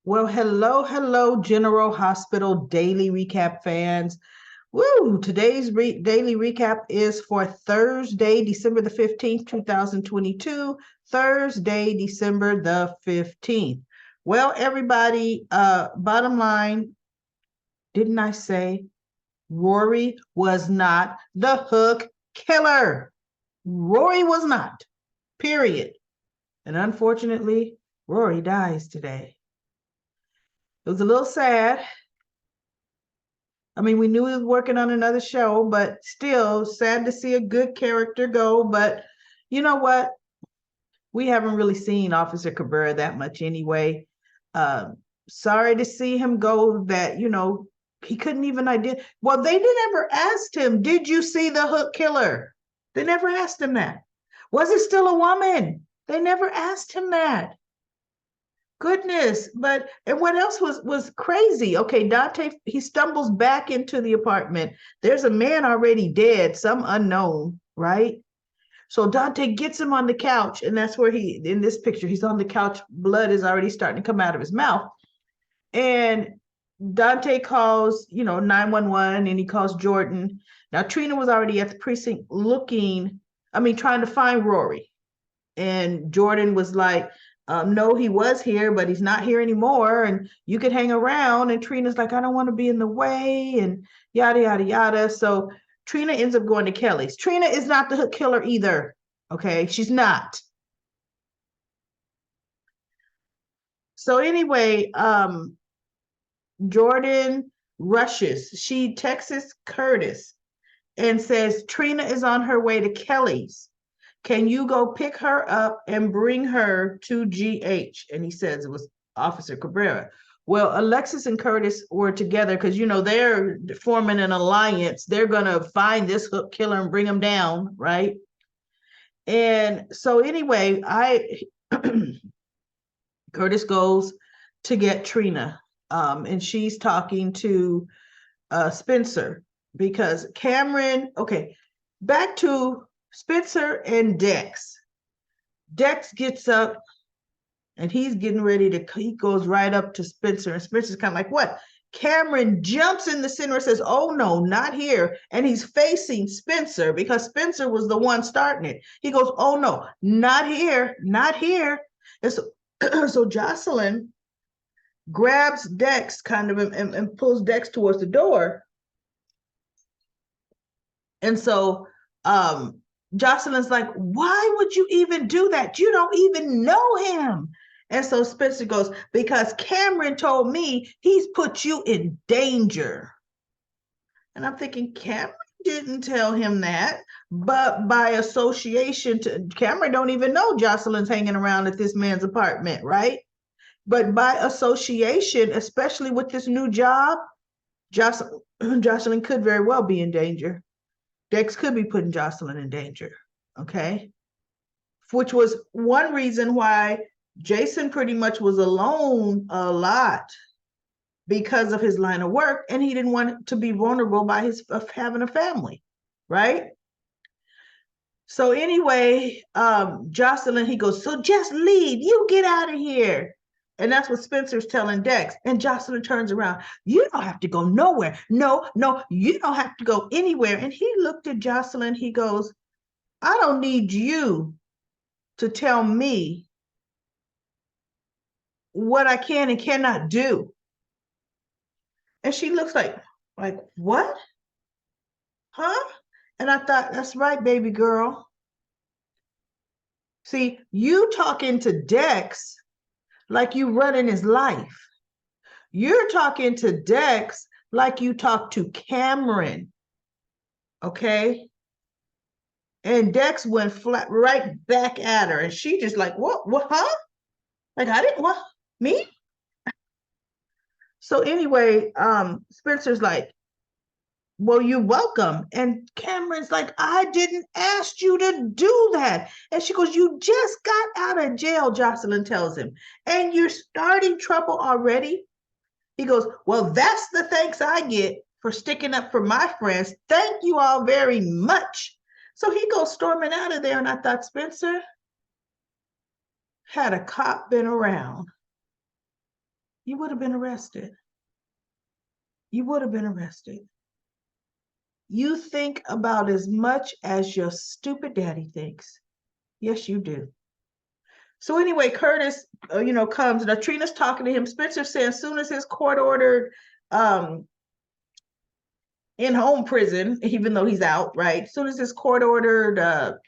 Well, hello, General Hospital Daily Recap fans. Woo! Today's daily recap is for Thursday, December the 15th, 2022. Thursday, December the 15th. Well, everybody, bottom line, didn't I say Rory was not the hook killer? Rory was not, period. And unfortunately, Rory dies today. It was a little sad. I mean, we knew he was working on another show, but still sad to see a good character go. But you know what? We haven't really seen Officer Cabrera that much anyway. Uh, Sorry to see him go that, he couldn't even identify. Well, they didn't ever ask him, did you see the hook killer? They never asked him that. Was it still a woman? They never asked him that. Goodness, but and what else was crazy? Okay, Dante, he stumbles back into the apartment. There's a man already dead, some unknown, right? So Dante gets him on the couch, and that's where he in this picture, he's on the couch, blood is already starting to come out of his mouth. And Dante calls, 911, and he calls Jordan. Now Trina was already at the precinct trying to find Rory. And Jordan was like, no, he was here, but he's not here anymore. And you could hang around. And Trina's like, I don't want to be in the way, and yada, yada, yada. So Trina ends up going to Kelly's. Trina is not the hook killer either. Okay, she's not. So anyway, Jordan rushes. She texts Curtis and says, Trina is on her way to Kelly's. Can you go pick her up and bring her to GH? And he says it was Officer Cabrera. Well, Alexis and Curtis were together because, they're forming an alliance. They're going to find this hook killer and bring him down, right? And so anyway, Curtis goes to get Trina, and she's talking to Spencer because Cameron, okay, back to Spencer and Dex. Dex gets up and he's getting ready he goes right up to Spencer, and Spencer's kind of like, what? Cameron jumps in the center and says, oh no, not here. And he's facing Spencer because Spencer was the one starting it. He goes, oh no, not here, not here. And so, so Jocelyn grabs Dex kind of and pulls Dex towards the door. And so Jocelyn's like, why would you even do that? You don't even know him. And so Spencer goes, because Cameron told me he's put you in danger. And I'm thinking, Cameron didn't tell him that, but by association, Cameron don't even know Jocelyn's hanging around at this man's apartment, right? But by association, especially with this new job, Jocelyn could very well be in danger. Dex could be putting Jocelyn in danger, okay? Which was one reason why Jason pretty much was alone a lot because of his line of work, and he didn't want to be vulnerable by his of having a family, right? So anyway, Jocelyn, he goes, so just leave, you get out of here. And that's what Spencer's telling Dex. And Jocelyn turns around. You don't have to go nowhere. No, you don't have to go anywhere. And he looked at Jocelyn. He goes, I don't need you to tell me what I can and cannot do. And she looks like, what? Huh? And I thought, that's right, baby girl. See, you talking to Dex like you running his life. You're talking to Dex like you talk to Cameron. Okay? And Dex went flat right back at her. And she just like, what, huh? Like, I didn't, what, me? So anyway, Spencer's like, well, you're welcome. And Cameron's like, I didn't ask you to do that. And she goes, you just got out of jail, Jocelyn tells him. And you're starting trouble already. He goes, well, that's the thanks I get for sticking up for my friends. Thank you all very much. So he goes storming out of there. And I thought, Spencer, had a cop been around, you would have been arrested. You would have been arrested. You think about as much as your stupid daddy thinks. Yes, you do. So anyway, Curtis, comes. Now Trina's talking to him. Spencer says as soon as his court ordered um, in home prison, even though he's out, right? As soon as his court ordered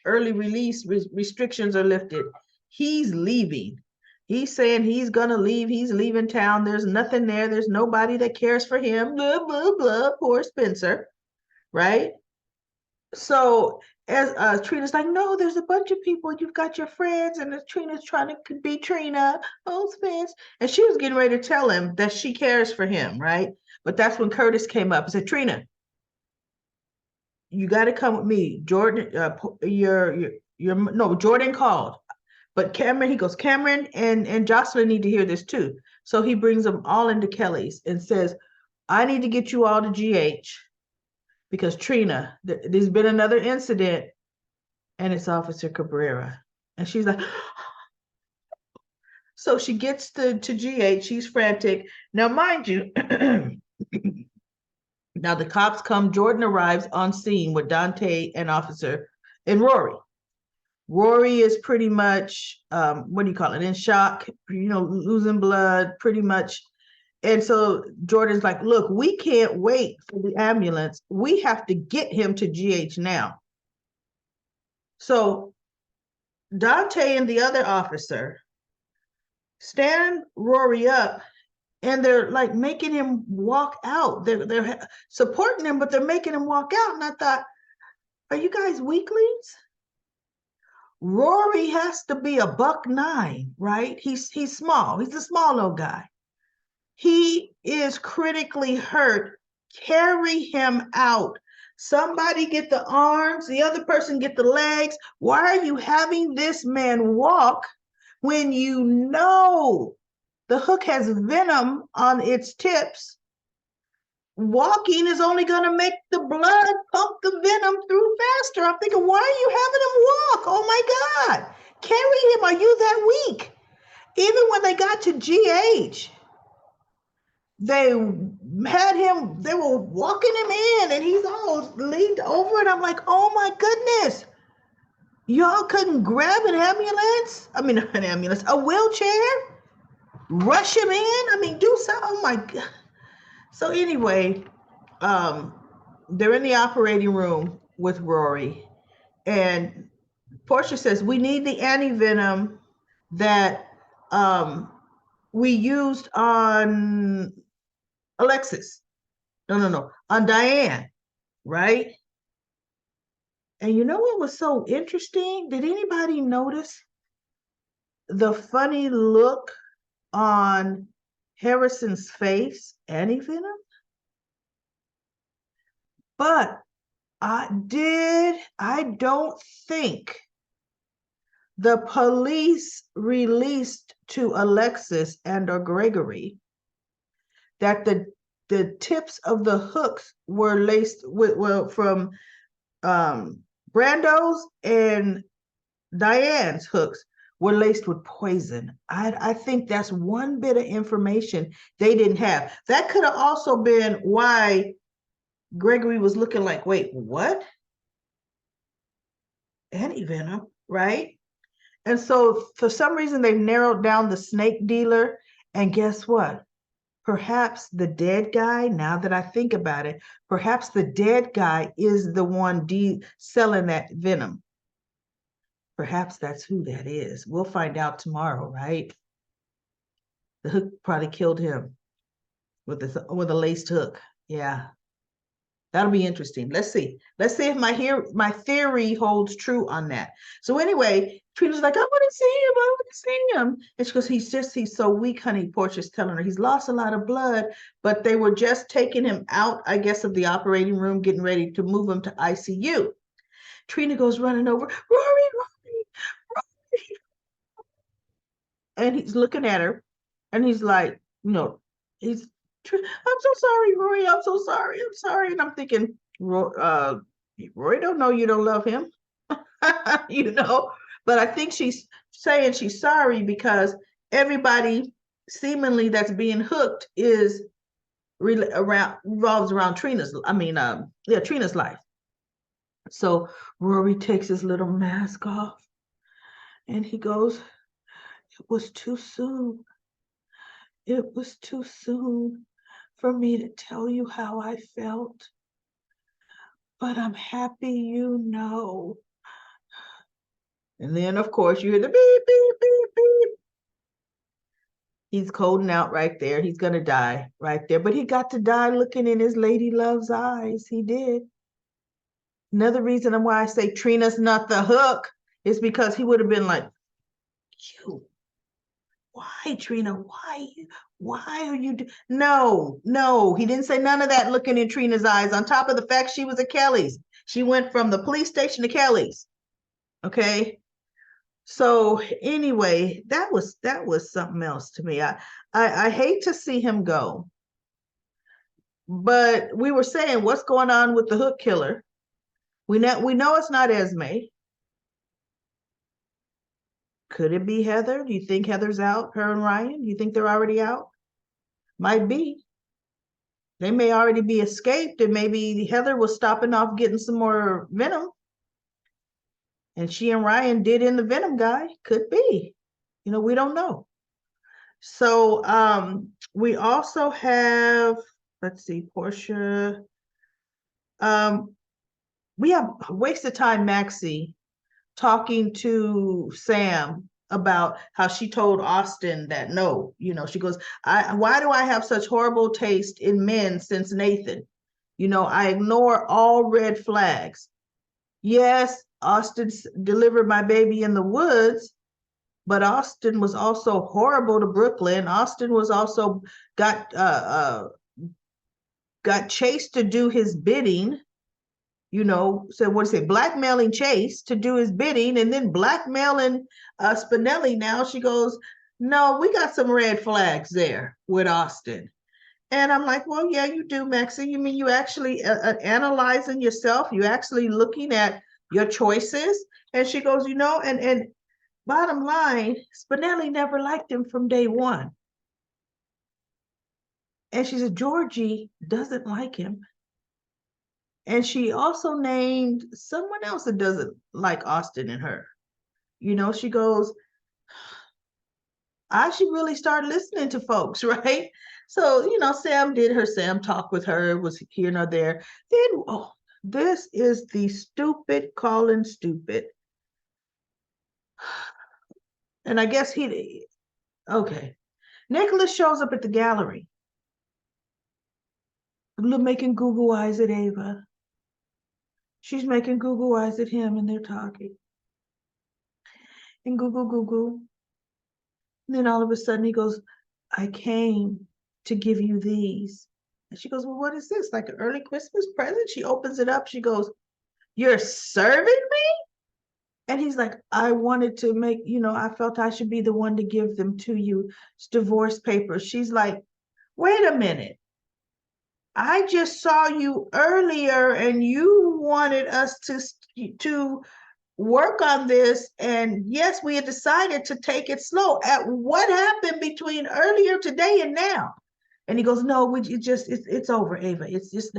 early release restrictions are lifted, he's leaving. He's saying he's gonna leave. He's leaving town. There's nothing there. There's nobody that cares for him. Blah blah blah. Poor Spencer, right? So as Trina's like, no, there's a bunch of people. You've got your friends, and Trina's trying to be Trina. Oh, Spence, and she was getting ready to tell him that she cares for him, right? But that's when Curtis came up and said, Trina, you got to come with me. Jordan, your no, Jordan called, but Cameron, he goes, Cameron and Jocelyn need to hear this too. So he brings them all into Kelly's and says, I need to get you all to GH because Trina, there's been another incident and it's Officer Cabrera. And she's like, so she gets to GH, she's frantic. Now, mind you, now the cops come, Jordan arrives on scene with Dante and Officer and Rory. Rory is pretty much, what do you call it, in shock, losing blood, pretty much. And so Jordan's like, look, we can't wait for the ambulance. We have to get him to GH now. So Dante and the other officer stand Rory up and they're like making him walk out. They're supporting him, but they're making him walk out. And I thought, are you guys weaklings? Rory has to be a $1.9, right? He's small. He's a small little guy. He is critically hurt. Carry him out. Somebody get the arms, the other person get the legs. Why are you having this man walk when you know the hook has venom on its tips? Walking is only going to make the blood pump the venom through faster. I'm thinking, why are you having him walk? Oh my God. Carry him. Are you that weak? Even when they got to GH, they had him, they were walking him in and he's all leaned over and I'm like, oh my goodness. Y'all couldn't grab an ambulance? I mean, an ambulance, a wheelchair? Rush him in? I mean, do something. Oh my God. So anyway, they're in the operating room with Rory and Portia says, we need the antivenom that we used on Alexis. No, on Diane, right? And you know what was so interesting? Did anybody notice the funny look on Harrison's face? Antivenom? But I don't think the police released to Alexis and or Gregory that the tips of the hooks were laced with from Brando's and Diane's hooks were laced with poison. I think that's one bit of information they didn't have. That could have also been why Gregory was looking like, wait, what? Antivenom, right? And so for some reason they've narrowed down the snake dealer. And guess what? Perhaps the dead guy, now that I think about it, perhaps the dead guy is the one selling that venom. Perhaps that's who that is. We'll find out tomorrow, right? The hook probably killed him with a laced hook. Yeah. That'll be interesting. Let's see. Let's see if my theory holds true on that. So anyway, Trina's like, I want to see him. I want to see him. And she goes, he's so weak, honey. Portia's telling her he's lost a lot of blood, but they were just taking him out, I guess, of the operating room, getting ready to move him to ICU. Trina goes running over, Rory, and he's looking at her, and he's like, he's, I'm so sorry, Rory. I'm so sorry. I'm sorry. And I'm thinking, Rory don't know you don't love him, But I think she's saying she's sorry because everybody seemingly that's being hooked is revolves around Trina's life. So Rory takes his little mask off and he goes, "It was too soon. It was too soon for me to tell you how I felt, but I'm happy you know." And then, of course, you hear the beep, beep, beep, beep. He's coding out right there. He's going to die right there. But he got to die looking in his lady love's eyes. He did. Another reason why I say Trina's not the hook is because he would have been like, "You, why, Trina? Why are you? No, he didn't say none of that looking in Trina's eyes. On top of the fact she was at Kelly's. She went from the police station to Kelly's. Okay. So anyway, that was something else to me. I hate to see him go, but we were saying what's going on with the hook killer. We know it's not Esme. Could it be Heather? Do you think Heather's out, her and Ryan? Do you think they're already out? Might be. They may already be escaped, and maybe Heather was stopping off getting some more venom. And she and Ryan did in the venom guy. Could be. We don't know. So we also have, let's see, Portia. We have wasted time Maxie talking to Sam about how she told Austin that no, she goes, why do I have such horrible taste in men since Nathan? I ignore all red flags. Yes, Austin delivered my baby in the woods, but Austin was also horrible to Brooklyn. Austin was also got Chase to do his bidding. So what do you say, blackmailing Chase to do his bidding and then blackmailing Spinelli. Now she goes, no, we got some red flags there with Austin. And I'm like, well, yeah, you do, Maxie. You mean you actually analyzing yourself? You actually looking at your choices? And she goes, and bottom line, Spinelli never liked him from day one. And she said, Georgie doesn't like him. And she also named someone else that doesn't like Austin and her. She goes, I should really start listening to folks, right? So, Sam did her Sam talk with her, was here nor there. Then, this is the stupid calling stupid. And I guess okay. Nicholas shows up at the gallery, making Google eyes at Ava. She's making Google eyes at him, and they're talking. And Google. And then all of a sudden he goes, I came to give you these. And she goes, well, what is this? Like an early Christmas present? She opens it up. She goes, you're serving me? And he's like, I wanted to make, I felt I should be the one to give them to you. It's divorce papers. She's like, wait a minute. I just saw you earlier and you wanted us to work on this, and yes, we had decided to take it slow. At what happened between earlier today and now? And he goes, no, it's over, Ava. It's just,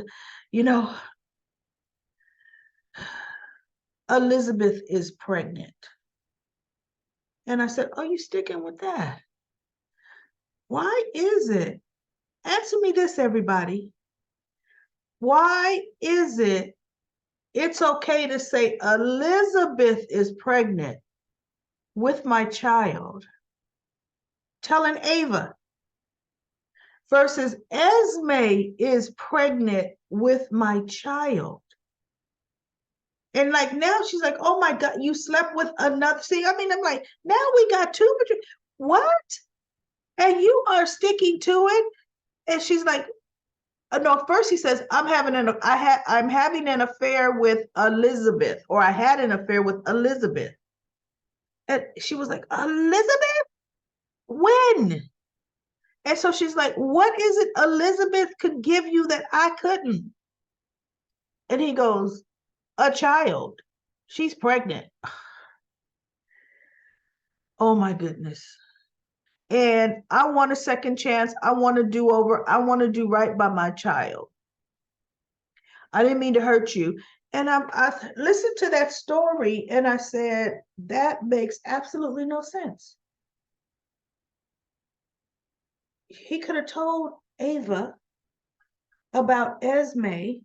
Elizabeth is pregnant. And I said, are you sticking with that? Why is it? Answer me this, everybody. Why is it it's okay to say Elizabeth is pregnant with my child, telling Ava, versus Esme is pregnant with my child? And like now she's like, oh my God, you slept with another. See, I'm like, now we got two. What? And you are sticking to it. And she's like, no, first he says, I'm having an affair with Elizabeth, or I had an affair with Elizabeth. And she was like, Elizabeth? When? And so she's like, what is it Elizabeth could give you that I couldn't? And he goes, a child. She's pregnant. Oh my goodness. And I want a second chance. I want to do over. I want to do right by my child. I didn't mean to hurt you. And I listened to that story and I said, that makes absolutely no sense. He could have told Ava about Esme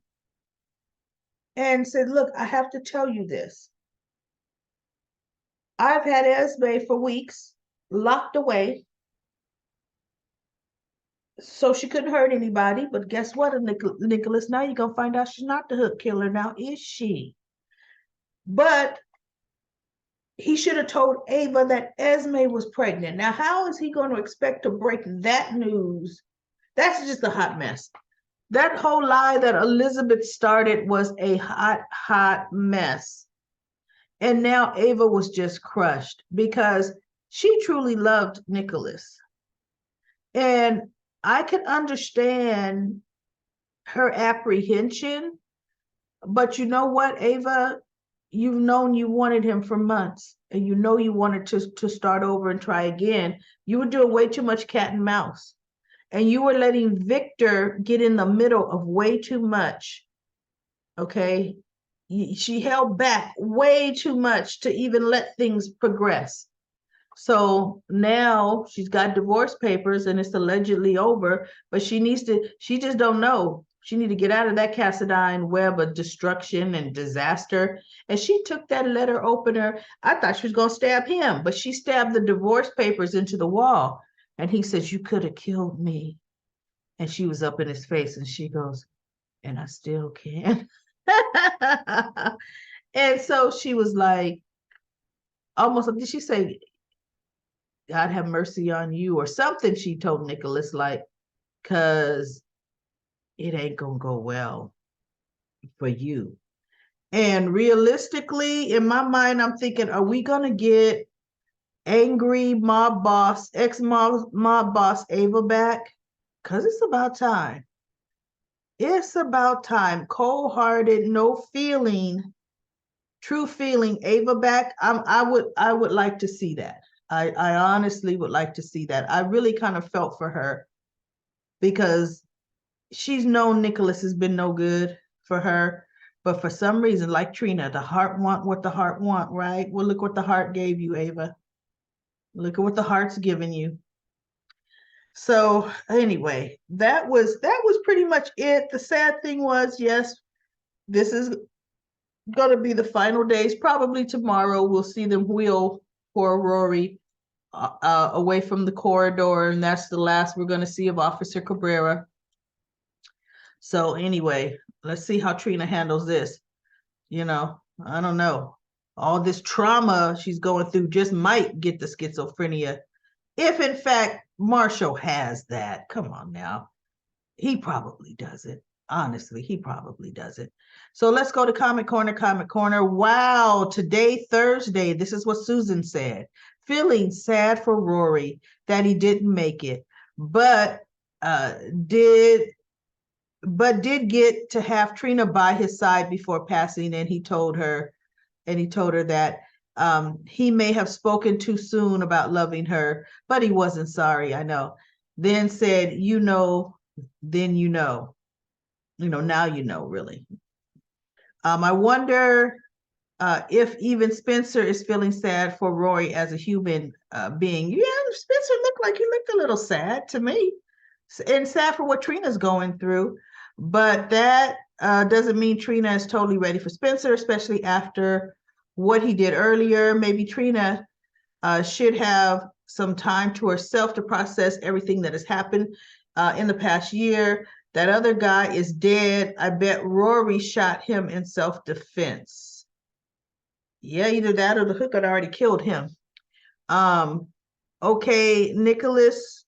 and said, look, I have to tell you this. I've had Esme for weeks, locked away, so she couldn't hurt anybody. But guess what, Nicholas? Now you're going to find out she's not the hook killer now, is she? But he should have told Ava that Esme was pregnant. Now, how is he going to expect to break that news? That's just a hot mess. That whole lie that Elizabeth started was a hot, hot mess. And now Ava was just crushed because she truly loved Nicholas. And I can understand her apprehension, but you know what, Ava? You've known you wanted him for months, and you know you wanted to start over and try again. You were doing way too much cat and mouse, and you were letting Victor get in the middle of way too much. Okay, she held back way too much to even let things progress. So now she's got divorce papers and it's allegedly over, but she just don't know. She need to get out of that Cassadine web of destruction and disaster. And she took that letter opener. I thought she was going to stab him, but she stabbed the divorce papers into the wall. And he says, you could have killed me. And she was up in his face and she goes, and I still can. And so she was like, almost, did she say, God have mercy on you or something? She told Nicholas, like, because it ain't going to go well for you. And realistically, in my mind, I'm thinking, are we going to get angry mob boss, ex-mob boss Ava back? Because it's about time. It's about time. Cold-hearted, no feeling, true feeling Ava back. I would like to see that. I honestly would like to see that. I really kind of felt for her because she's known Nicholas has been no good for her. But for some reason, like Trina, the heart want what the heart want, right? Well, look what the heart gave you, Ava. Look at what the heart's given you. So anyway, that was pretty much it. The sad thing was, yes, this is going to be the final days. Probably tomorrow we'll see them wheel poor Rory away from the corridor, and that's the last we're going to see of Officer Cabrera. So anyway, let's see how Trina handles this. You know, I don't know. All this trauma she's going through just might get the schizophrenia. If in fact Marshall has that, come on now. He probably doesn't. Honestly, he probably doesn't. So let's go to Comic Corner, Comic Corner. Wow, today, Thursday, this is what Susan said. Feeling sad for Rory that he didn't make it, but did get to have Trina by his side before passing, and he told her that he may have spoken too soon about loving her, but he wasn't sorry. I know. Then said, then now really. I wonder if even Spencer is feeling sad for Rory as a human being. Yeah, Spencer looked a little sad to me, and sad for what Trina's going through. But that doesn't mean Trina is totally ready for Spencer, especially after what he did earlier. Maybe Trina should have some time to herself to process everything that has happened in the past year. That other guy is dead. I bet Rory shot him in self-defense. Yeah, either that or the hook had already killed him. Okay, Nicholas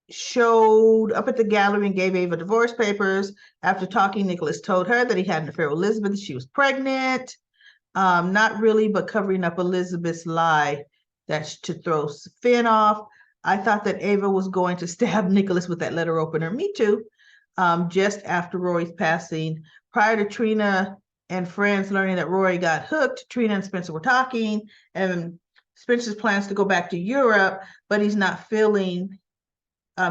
showed up at the gallery and gave Ava divorce papers. After talking, Nicholas told her that he had an affair with Elizabeth. She was pregnant. Not really, but covering up Elizabeth's lie. That's to throw Finn off. I thought that Ava was going to stab Nicholas with that letter opener. Me too. Just after Rory's passing. Prior to Trina and friends learning that Rory got hooked, Trina and Spencer were talking, and Spencer's plans to go back to Europe, but he's not feeling,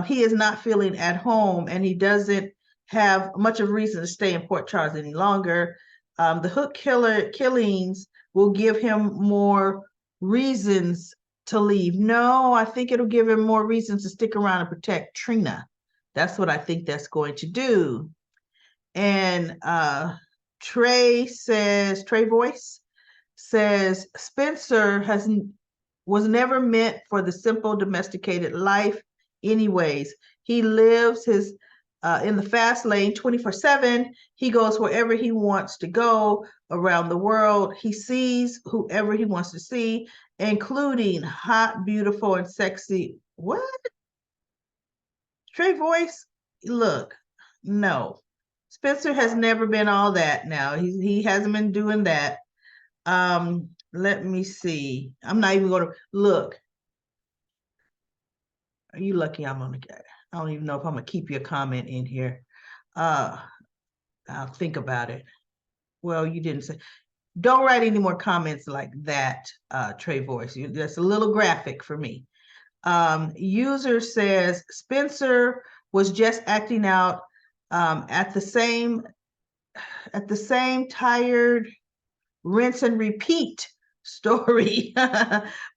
he is not feeling at home, and he doesn't have much of a reason to stay in Port Charles any longer. The Hook killings will give him more reasons to leave. No, I think it'll give him more reasons to stick around and protect Trina. That's what I think that's going to do. And Trey Voice says Spencer was never meant for the simple domesticated life anyways. He lives his in the fast lane 24/7. He goes wherever he wants to go around the world. He sees whoever he wants to see, including hot, beautiful, and sexy. What? Trey Voice? Look, no. Spencer has never been all that now. He hasn't been doing that. Let me see. I'm not even going to look. Are you lucky I'm on the guy? I don't even know if I'm gonna keep your comment in here. I'll think about it. Well, you didn't say. Don't write any more comments like that, Trey Voice. That's a little graphic for me. User says Spencer was just acting out at the same tired rinse and repeat story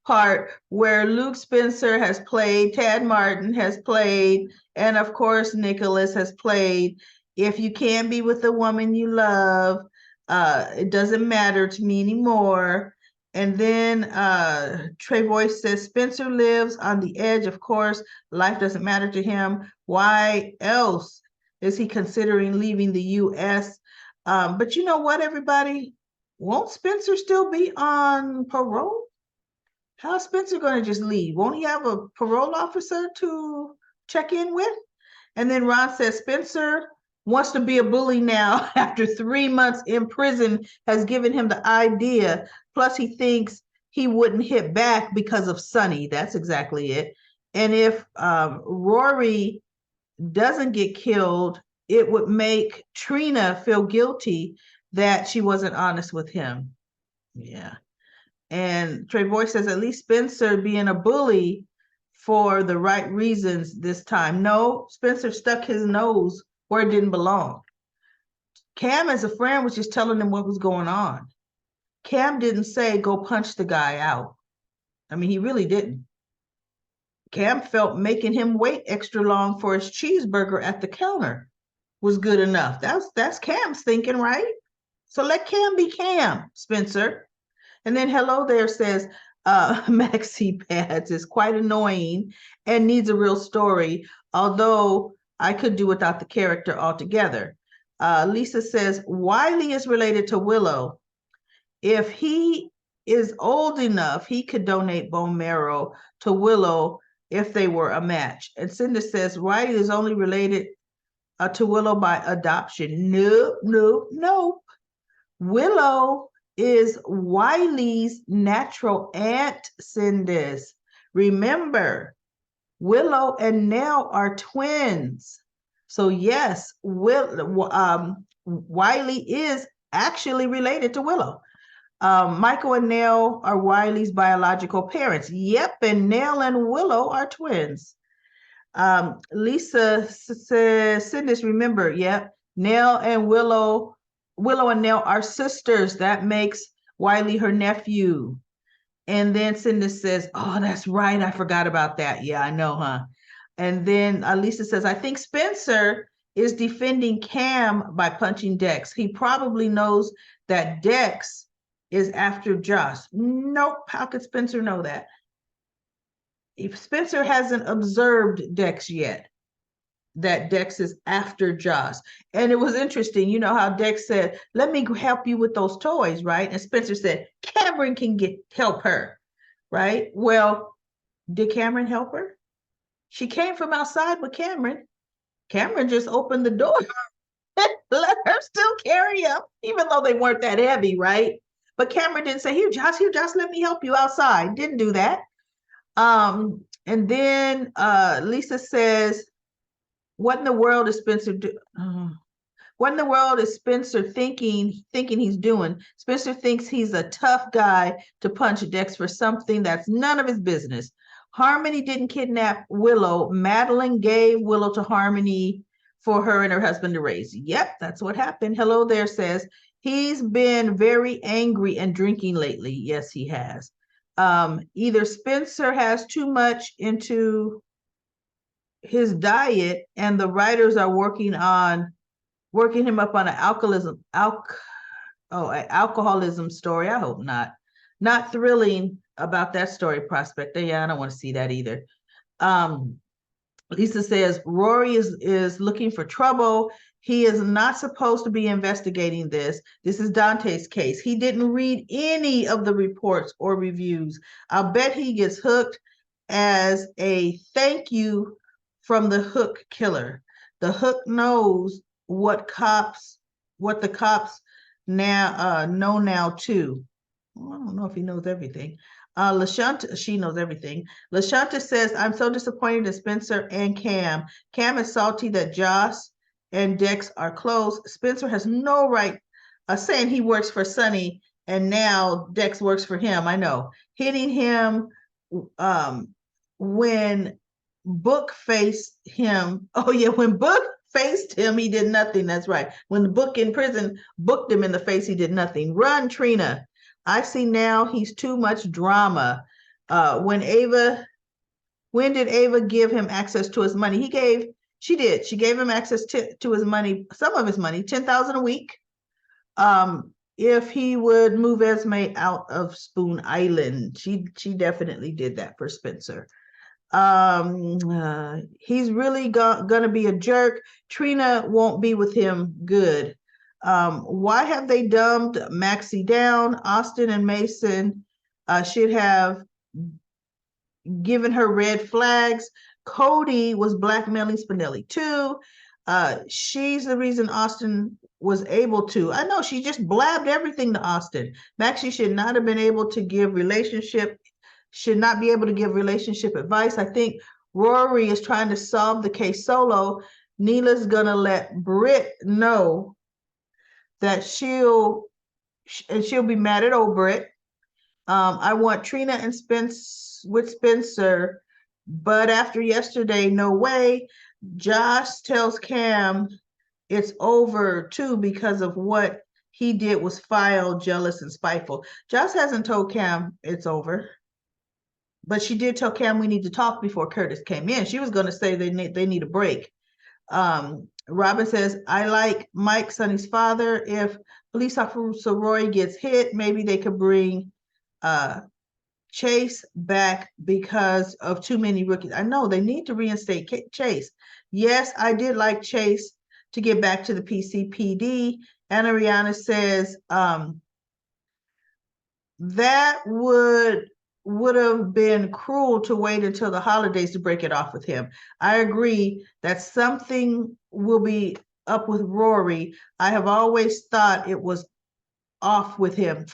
part where Luke Spencer has played, Tad Martin has played, and of course Nicholas has played. If you can't be with the woman you love, it doesn't matter to me anymore. And then Trey Voice says Spencer lives on the edge. Of course, life doesn't matter to him. Why else is he considering leaving the U.S.? But you know what, everybody? Won't Spencer still be on parole? How's Spencer going to just leave? Won't he have a parole officer to check in with? And then Ron says Spencer wants to be a bully now after 3 months in prison has given him the idea. Plus, he thinks he wouldn't hit back because of Sonny. That's exactly it. And if Rory doesn't get killed, it would make Trina feel guilty that she wasn't honest with him. Yeah. And Trey Boy says, at least Spencer being a bully for the right reasons this time. No, Spencer stuck his nose where it didn't belong. Cam, as a friend, was just telling him what was going on. Cam didn't say, go punch the guy out. I mean, he really didn't. Cam felt making him wait extra long for his cheeseburger at the counter was good enough. That's Cam's thinking, right? So let Cam be Cam, Spencer. And then Hello There says, Maxi Pads is quite annoying and needs a real story, although I could do without the character altogether. Lisa says, Wiley is related to Willow. If he is old enough, he could donate bone marrow to Willow if they were a match. And Cindy says, Wiley is only related to Willow by adoption. Nope, nope, nope. Willow is Wiley's natural aunt, Cindis. Remember, Willow and Nell are twins. So yes, Wiley is actually related to Willow. Michael and Nell are Wiley's biological parents. Yep, and Nell and Willow are twins. Lisa says, Cindis, remember, yep, Nell and Willow and Nell are sisters. That makes Wiley her nephew. And then Cindy says, oh, that's right. I forgot about that. Yeah, I know, huh? And then Lisa says, I think Spencer is defending Cam by punching Dex. He probably knows that Dex is after Josh. Nope. How could Spencer know that? If Spencer hasn't observed Dex yet, that Dex is after Josh. And it was interesting, you know how Dex said, let me help you with those toys, right? And Spencer said, Cameron can help her, right? Well, did Cameron help her? She came from outside with Cameron. Cameron just opened the door and let her still carry him, even though they weren't that heavy, right? But Cameron didn't say, here, Josh, let me help you outside. Didn't do that. And then Lisa says, what in the world is Spencer do? What in the world is Spencer thinking he's doing? Spencer thinks he's a tough guy to punch Dex for something that's none of his business. Harmony didn't kidnap Willow. Madeline gave Willow to Harmony for her and her husband to raise. Yep, that's what happened. Hello there says he's been very angry and drinking lately. Yes, he has. Either Spencer has too much into his diet and the writers are working him up on an alcoholism story. I hope not. Not thrilling about that story prospect. Yeah, I don't want to see that either. Lisa says Rory is looking for trouble. He is not supposed to be investigating this. This is Dante's case. He didn't read any of the reports or reviews. I'll bet he gets hooked as a thank you from the Hook killer. The Hook knows what the cops now know now too. Well, I don't know if he knows everything. LaShanta, she knows everything. LaShanta says, I'm so disappointed in Spencer and Cam. Cam is salty that Joss and Dex are close. Spencer has no right saying he works for Sonny and now Dex works for him. I know. Hitting him when Book faced him. Oh, yeah, when Book faced him, he did nothing. That's right. When the Book in prison booked him in the face, he did nothing. Run, Trina. I see now he's too much drama. When did Ava give him access to his money? She gave him access to his money, some of his money, $10,000 a week. If he would move Esme out of Spoon Island, she definitely did that for Spencer. He's really gonna be a jerk. Trina won't be with him good. Why have they dumbed Maxie down? Austin and Mason should have given her red flags. Cody was blackmailing Spinelli too. She's the reason Austin was able to. I know she just blabbed everything to Austin. Maxie should not have been able to give relationship advice. I think Rory is trying to solve the case solo. Neela's gonna let Britt know that she'll be mad at old Britt. I want Trina and with Spencer, but after yesterday, no way. Josh tells Cam it's over too because of what he did was foul, jealous, and spiteful. Josh hasn't told Cam it's over, but she did tell Cam we need to talk before Curtis came in. She was going to say they need a break. Robin says, I like Mike, Sonny's father. If police officer Roy gets hit, maybe they could bring Chase back because of too many rookies. I know they need to reinstate Chase. Yes, I did like Chase to get back to the PCPD. Anna Rihanna says that would have been cruel to wait until the holidays to break it off with him. I agree that something will be up with Rory. I have always thought it was off with him.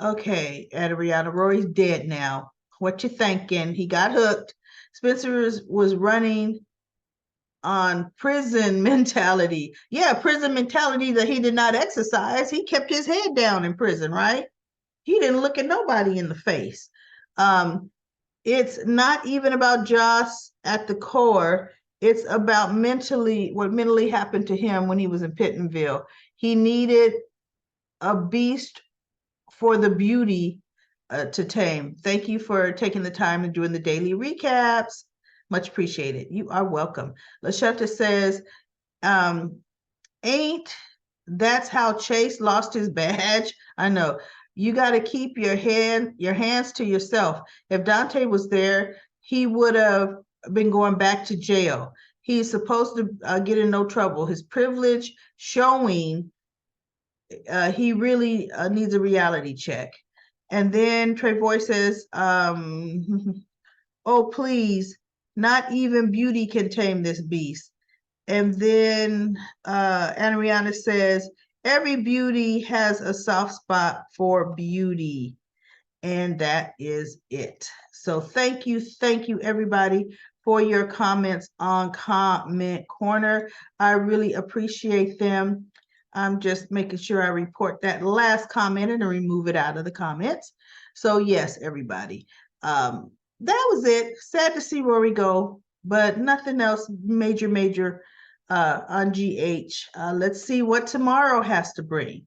Okay, Adriana, Rory's dead now. What you thinking? He got hooked. Spencer was running on prison mentality. Yeah, prison mentality that he did not exercise. He kept his head down in prison, right? He didn't look at nobody in the face. It's not even about Joss at the core. It's about what mentally happened to him when he was in Pittenville. He needed a beast for the beauty to tame. Thank you for taking the time and doing the daily recaps. Much appreciated. You are welcome. LaShanta says, ain't that's how Chase lost his badge? I know. You got to keep your hands to yourself. If Dante was there, he would have been going back to jail. He's supposed to get in no trouble. His privilege showing he really needs a reality check. And then Travoy says, oh, please, not even beauty can tame this beast. And then Anariana says, every beauty has a soft spot for beauty. And that is it. So thank you everybody for your comments on Comment Corner. I really appreciate them. I'm just making sure I report that last comment and remove it out of the comments. So yes, everybody. That was it. Sad to see where we go, but nothing else major on GH. Let's see what tomorrow has to bring.